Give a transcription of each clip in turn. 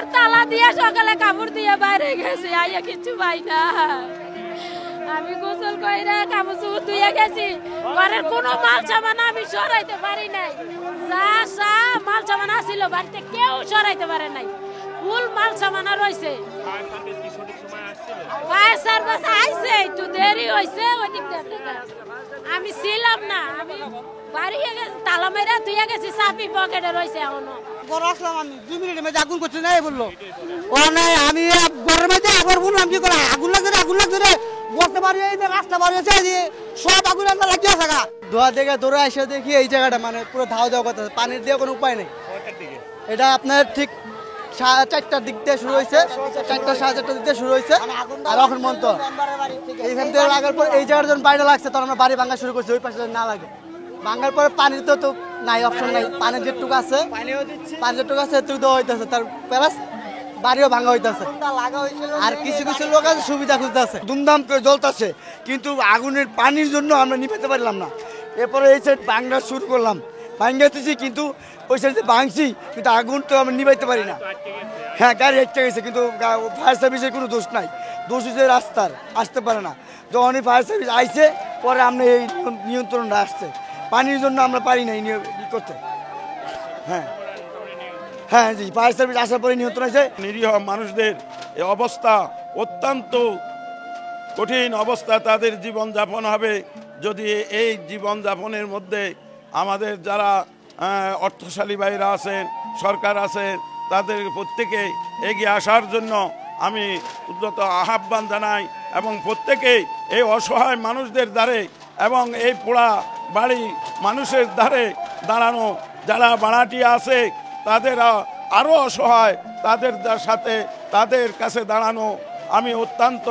ঘর তালা দিয়ে সকালে কাপড় দিয়ে বাইরে গেছি, আইয়া কিছু পাই না। আমি গোসল কইরা কাপড় চোপড় ধুয়ে গেছি, ঘরের কোনো মাল সামান আমি সরাইতে পারি নাই। যা মাল সামান আসিল বাড়িতে কেউ সরাইতে পারে নাই, ফুল মাল সামান রয়েছে। ফায়ার সার্ভিস আইছে, একটু দেরি হয়েছে। ওইদিক থেকে আমি ছিলাম না, আমি বাড়িয়ে গেছি, তালা মেরা ধুয়ে গেছি, চাবি পকেটে রয়েছে এখনো। বড় আসলাম আমি 2 মিনিটের মধ্যে আগুন করছে নাই বললো, ও নাই আমি ঘরের মধ্যে আবার বললাম কি করে আগুন লাগছে রে বলতে পারি। এই যে রাস্তা বাড়ি আছে সব আগুন আমরা লাগিয়ে থাকা ধোয়া দেখে দৌড়ে এসে দেখি এই জায়গাটা মানে পুরো ধাও করতেছে, পানির দিয়ে কোনো উপায় নেই। এটা আপনার ঠিক 4টার দিক দিয়ে শুরু হয়েছে, 4টা 4:30 দিক দিয়ে শুরু হয়েছে। আর এখন মন্ত এইখান থেকে লাগার পর এই জায়গার জন্য বাইরে লাগছে, তখন আমরা বাড়ি ভাঙা শুরু করছি। ওই পাশে না লাগে, ভাঙার পরে পানির তো নাই, অপশন নাই। পানির যেটুকু আছে এটুকু দেওয়া হইতেছে, তার প্লাস বাড়িও ভাঙা হইতেছে। আর কিছু কিছু লোক আছে সুবিধা খুঁজতেছে, দুমদাম করে জ্বলতেছে, কিন্তু আগুনের পানির জন্য আমরা নিভাতে পারলাম না। এরপরে এই সাইড ভাঙা শুরু করলাম, ভাঙতেছি কিন্তু ওই সাইডে ভাঙছি, কিন্তু আগুন তো আমরা নিভাইতে পারি না। হ্যাঁ, গাড়ি আটকে গেছে, কিন্তু ফায়ার সার্ভিসের কোনো দোষ নাই, দোষ হচ্ছে রাস্তার, আসতে পারে না। যখনই ফায়ার সার্ভিস আইছে পরে আমরা এই নিয়ন্ত্রণটা আসছে, পানির জন্য আমরা পারি না ই করতে। হ্যাঁ জি, ফায়ার সার্ভিস আসার পরে নিয়ন্ত্রণ আছে। নিরীহ মানুষদের এই অবস্থা অত্যন্ত কঠিন অবস্থা, তাদের জীবনযাপন হবে যদি এই জীবনযাপনের মধ্যে আমাদের যারা অর্থশালী ভাইরা আছেন, সরকার আছেন, তাদের প্রত্যেকে এগিয়ে আসার জন্য আমি উদ্যত আহ্বান জানাই এবং প্রত্যেকেই এই অসহায় মানুষদের দ্বারে এবং এই পোড়া বাড়ি মানুষের দ্বারে দাঁড়ানো, যারা ভাড়াটিয়া আছে তাদের আরও অসহায়, তাদের সাথে তাদের কাছে দাঁড়ানো আমি অত্যন্ত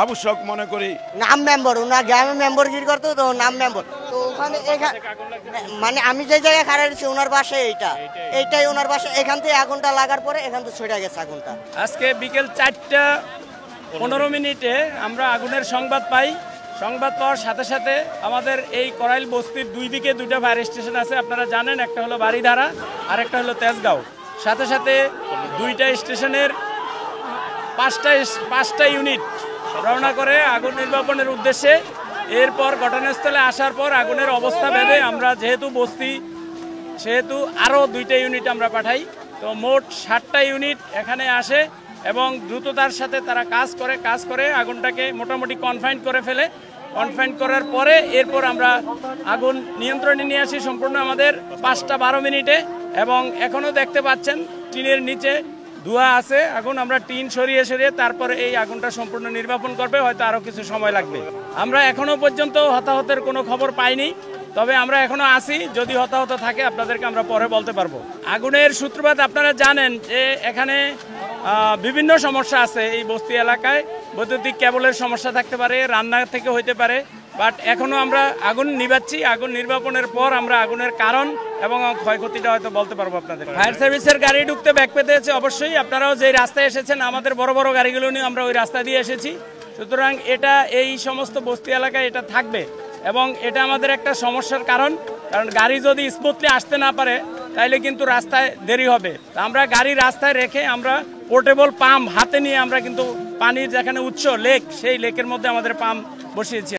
আবশ্যক মনে করি। নাম মেম্বার ওনার গ্রামের মেম্বার কি করতো তো নাম মেম্বার তো ওখানে মানে আমি যে জায়গায় খাড়া দিচ্ছি ওনার বাসায় এইটাই ওনার বাসা। এখান থেকে আগুনটা লাগার পরে এখান থেকে ছড়ে গেছে আগুনটা। আজকে বিকেল 4:15 আমরা আগুনের সংবাদ পাই। সংবাদ পাওয়ার সাথে সাথে আমাদের এই করাইল বস্তির 2 দিকে 2টা ফায়ার স্টেশন আছে, আপনারা জানেন। একটা হলো বাড়িধারা আর একটা হলো তেজগাঁও। সাথে সাথে 2টা স্টেশনের 5টা ইউনিট রওনা করে আগুন নির্বাপনের উদ্দেশ্যে। এরপর ঘটনাস্থলে আসার পর আগুনের অবস্থা ভেবে আমরা যেহেতু বস্তি সেহেতু আরও 2টা ইউনিট আমরা পাঠাই। তো মোট 7টা ইউনিট এখানে আসে এবং দ্রুততার সাথে তারা কাজ করে আগুনটাকে মোটামুটি কনফাইন করে ফেলে। কনফাইন করার পরে এরপর আমরা আগুন নিয়ন্ত্রণে নিয়ে আসি সম্পূর্ণ আমাদের 5:12 এবং এখনও দেখতে পাচ্ছেন টিনের নিচে ধোঁয়া আছে। আগুন আমরা টিন সরিয়ে তারপরে এই আগুনটা সম্পূর্ণ নির্বাপন করবে, হয়তো আরও কিছু সময় লাগবে। আমরা এখনও পর্যন্ত হতাহতের কোনো খবর পাইনি, তবে আমরা এখনও আছি, যদি হতাহত থাকে আপনাদেরকে আমরা পরে বলতে পারবো। আগুনের সূত্রপাত আপনারা জানেন যে এখানে বিভিন্ন সমস্যা আছে এই বস্তি এলাকায়। বৈদ্যুতিক কেবলের সমস্যা থাকতে পারে, রান্না থেকে হইতে পারে, বাট এখনও আমরা আগুন নিভাচ্ছি। আগুন নির্বাপনের পর আমরা আগুনের কারণ এবং ক্ষয়ক্ষতিটা হয়তো বলতে পারবো আপনাদের। ফায়ার সার্ভিসের গাড়ি ঢুকতে ব্যাক পেতে হচ্ছে অবশ্যই। আপনারাও যে রাস্তায় এসেছেন আমাদের বড় বড় গাড়িগুলো নিয়ে আমরা ওই রাস্তা দিয়ে এসেছি, সুতরাং এটা এই সমস্ত বস্তি এলাকায় এটা থাকবে এবং এটা আমাদের একটা সমস্যার কারণ গাড়ি যদি স্মুথলি আসতে না পারে তাইলে কিন্তু রাস্তায় দেরি হবে। আমরা গাড়ি রাস্তায় রেখে আমরা পোর্টেবল পাম্প হাতে নিয়ে আমরা কিন্তু পানির যেখানে উৎস লেক, সেই লেকের মধ্যে আমাদের পাম্প বসিয়েছি।